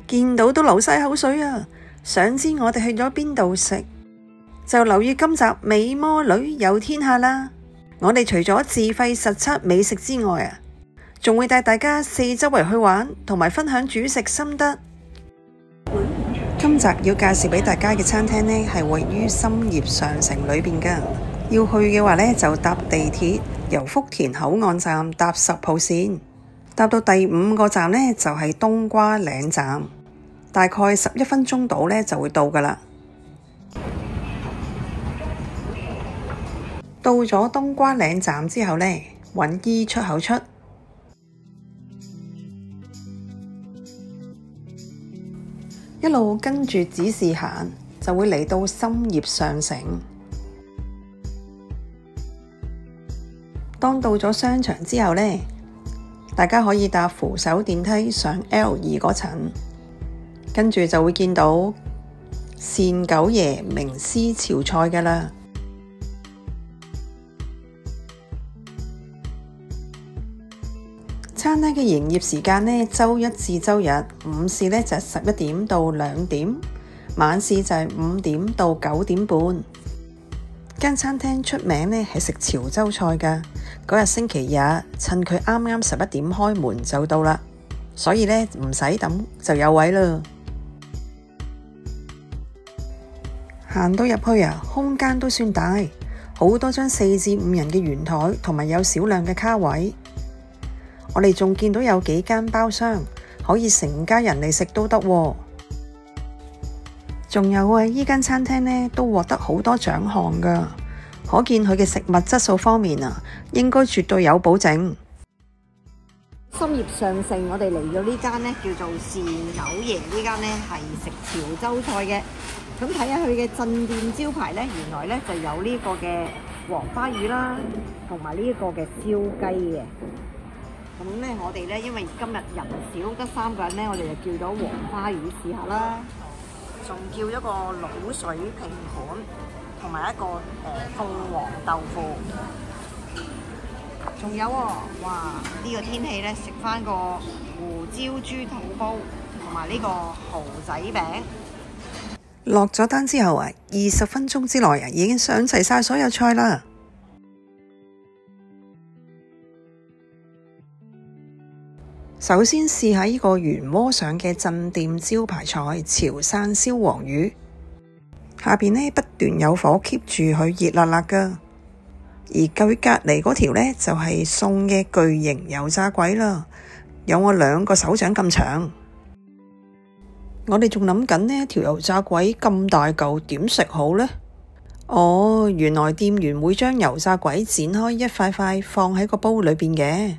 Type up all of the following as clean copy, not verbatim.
見到都流晒口水啊！想知我哋去咗邊度食，就留意今集美魔女遊天下啦！我哋除咗自費實測美食之外啊，仲會帶大家四周圍去玩，同埋分享煮食心得。今集要介紹俾大家嘅餐廳呢，係位於深業上城裏邊噶。要去嘅話呢，就搭地鐵由福田口岸站搭10號線，搭到第5個站呢，就係冬瓜嶺站，大概11分鐘到呢，就會到噶啦。到咗冬瓜嶺站之後呢，揾 E 出口出，一路跟住指示行，就會嚟到深業上城。當到咗商場之後呢，大家可以搭扶手電梯上 L2嗰層，跟住就會見到善九爺名師潮菜㗎喇。餐廳嘅營業時間呢，周一至周日，午市呢就係11點到2點，晚市就係5點到9點半。間餐廳出名呢係食潮州菜㗎，嗰日星期日，趁佢啱啱11點開門就到啦，所以呢唔使等就有位啦。行到入去啊，空間都算大，好多張4至5人嘅圓台，同埋有少量嘅卡位。我哋仲見到有幾間包廂，可以成家人嚟食都得喎。仲有啊，依間餐廳呢都獲得好多獎項㗎，可見佢嘅食物質素方面啊，應該絕對有保證。深業上城，我哋嚟咗呢間呢叫做善九爺，呢間呢係食潮州菜嘅。咁睇下佢嘅鎮店招牌呢，原來呢就有呢個嘅黃花魚啦，同埋呢一個嘅燒雞嘅。咁呢，我哋呢因為今日人少得3個人呢，我哋就叫咗黃花魚試下啦。仲叫一個滷水拼盤，同埋一個鳳凰豆腐。仲有喎，哇！呢個天氣呢，食翻個胡椒豬肚煲，同埋呢個蠔仔餅。落咗單之後啊，20分鐘之內啊，已經上齊晒所有菜啦。首先試下呢個原鍋上嘅鎮店招牌菜潮汕燒黃魚，下邊呢不斷有火 keep 住佢熱辣辣噶。而佢隔離嗰條呢就係餸嘅巨型油炸鬼啦，有我2個手掌咁長。我哋仲諗緊呢條油炸鬼咁大嚿點食好呢？哦，原來店員會將油炸鬼剪開一塊塊放喺個煲裏邊嘅。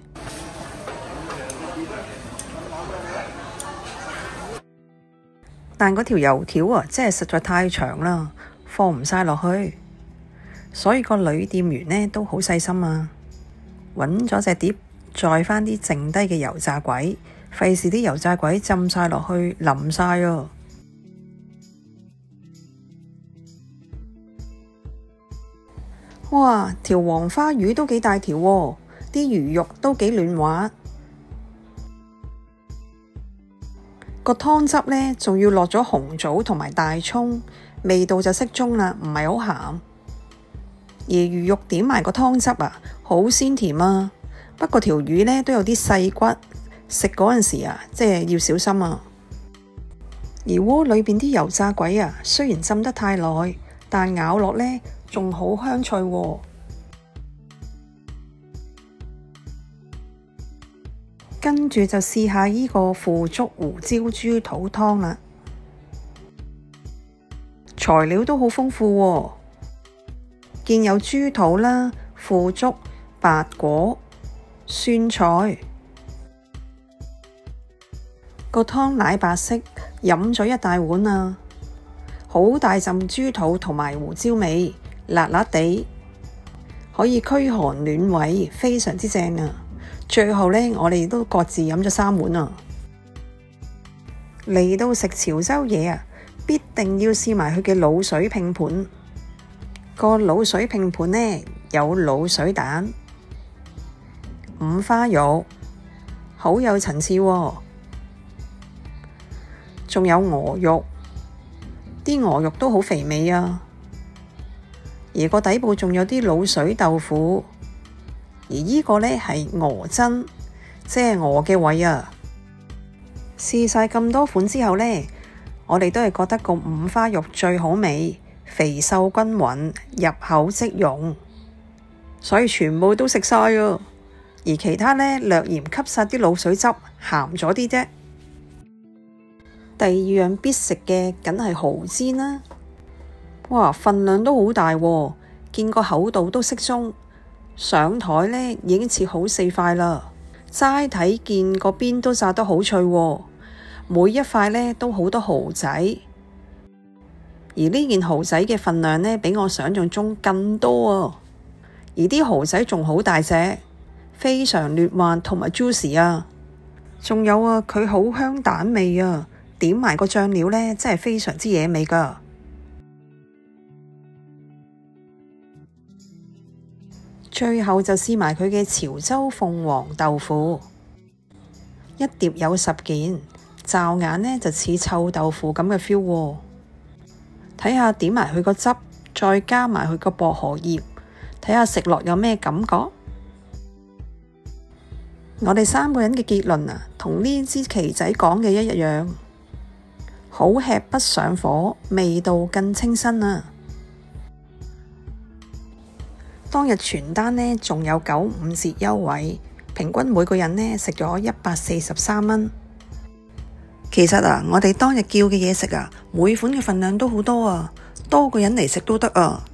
但嗰條油條啊，真係實在太長啦，放唔晒落去，所以個女店員呢都好細心啊，揾咗隻碟載返啲剩低嘅油炸鬼，費事啲油炸鬼浸晒落去淋晒啊！哇，條黃花魚都幾大條喎，啲魚肉都幾嫩滑。個湯汁呢，仲要落咗紅棗同埋大蔥，味道就適中啦，唔係好鹹。而魚肉點埋個湯汁啊，好鮮甜啊。不過條魚呢都有啲細骨，食嗰陣時啊，即係要小心啊。而鍋裏邊啲油炸鬼啊，雖然浸得太耐，但咬落呢仲好香脆喎。跟住就試下呢個腐竹胡椒豬肚湯啦，材料都好豐富喎，見有豬肚啦、腐竹、白果、酸菜。個湯奶白色，飲咗一大碗啊，好大陣豬肚同埋胡椒味，辣辣地，可以驅寒暖胃，非常之正啊！最後呢，我哋都各自飲咗3碗啊！嚟到食潮州嘢啊，必定要試埋佢嘅滷水拼盤。個滷水拼盤呢，有滷水蛋、五花肉，好有層次喎。仲有鵝肉，啲鵝肉都好肥美啊。而個底部仲有啲滷水豆腐，而呢個呢係鵝胗，即係鵝嘅胃啊。試晒咁多款之後呢，我哋都係覺得個五花肉最好味，肥瘦均勻，入口即溶，所以全部都食晒啊。而其他呢，略嫌吸晒啲滷水汁，鹹咗啲啫。第二樣必食嘅梗係蠔煎啦。哇，份量都好大喎，見個厚度都適中，上台呢已經切好4塊啦。齋睇見個邊都炸得好脆喎，每一塊呢都好多蠔仔。而呢件蠔仔嘅份量呢，比我想象中更多啊。而啲蠔仔仲好大隻，非常嫩滑同埋 juicy 啊。仲有啊，佢好香蛋味啊，點埋個醬料呢，真係非常之惹味㗎。最後就試埋佢嘅潮州鳳凰豆腐，一碟有10件，驟眼呢就似臭豆腐咁嘅 feel 喎。睇下點埋佢個汁，再加埋佢個薄荷葉，睇下食落有咩感覺。我哋3個人嘅結論啊，同呢支旗仔講嘅一樣，好吃不上火，味道更清新啊！當日全單呢仲有95折優惠，平均每個人呢食咗143蚊。其實啊，我哋當日叫嘅嘢食啊，每款嘅份量都好多啊，多個人嚟食都得啊。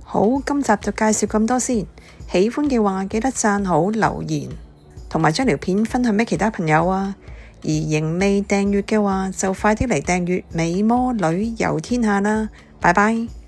好，今集就介紹咁多先。喜歡嘅話記得讚好、留言，同埋將條片分享俾其他朋友啊。而仍未訂閱嘅話，就快啲嚟訂閱美魔女遊天下啦。拜拜。